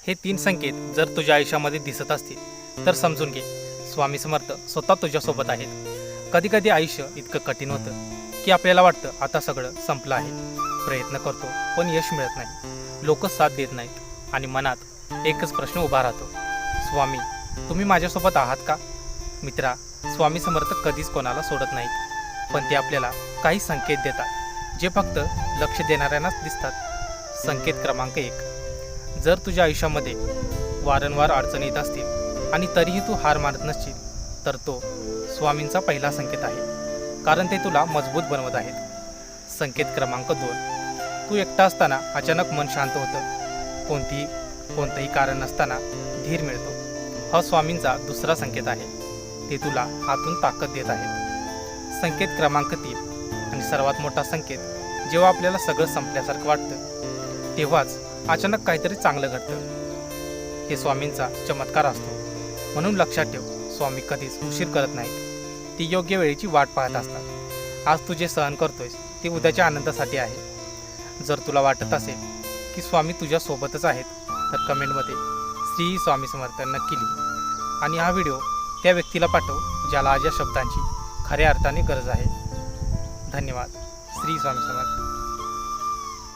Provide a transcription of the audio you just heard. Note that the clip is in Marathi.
हे 3 संकेत जर तुझ्या आयुष्यामध्ये दिसत असतील तर समजून घे, स्वामी समर्थ स्वतः तुझ्यासोबत आहेत. कधी कधी आयुष्य इतकं कठीण होतं की आपल्याला वाटतं आता सगळं संपलं आहे. प्रयत्न करतो पण यश मिळत नाही, लोक साथ देत नाहीत आणि मनात एकच प्रश्न उभा राहतो, स्वामी तुम्ही माझ्यासोबत आहात का? मित्रा, स्वामी समर्थ कधीच कोणाला सोडत नाहीत, पण ते आपल्याला काही संकेत देतात जे फक्त लक्ष देणाऱ्यांनाच दिसतात. संकेत क्रमांक 1. जर तुझ्या आयुष्यामध्ये वारंवार अडचणी येत असतील आणि तरीही तू हार मानत नसशील तर तो स्वामींचा पहिला संकेत आहे, कारण ते तुला मजबूत बनवत आहेत. संकेत क्रमांक 2. तू एकटा असताना अचानक मन शांत होतं, कोणतंही कारण नसताना धीर मिळतो. हा स्वामींचा दुसरा संकेत आहे, ते तुला आतून ताकद देत आहेत. संकेत क्रमांक 3 आणि सर्वात मोठा संकेत, जेव्हा आपल्याला सगळं संपल्यासारखं वाटतं तेव्हाच अचानक काहीतरी चांगलं घडतं. हे स्वामींचा चमत्कार असतो. म्हणून लक्षात ठेव, स्वामी कधीच उशीर करत नाहीत, ती योग्य वेळेची वाट पाहत असतात. आज तू जे सहन करतोयस ते उद्याच्या आनंदासाठी आहे. जर तुला वाटत असेल की स्वामी तुझ्या सोबतच आहेत तर कमेंटमध्ये श्री स्वामी समर्थ नक्की लिही आणि हा व्हिडिओ त्या व्यक्तीला पाठव ज्याला आज या शब्दांची खऱ्या अर्थाने गरज आहे. धन्यवाद. श्री स्वामी समर्थ.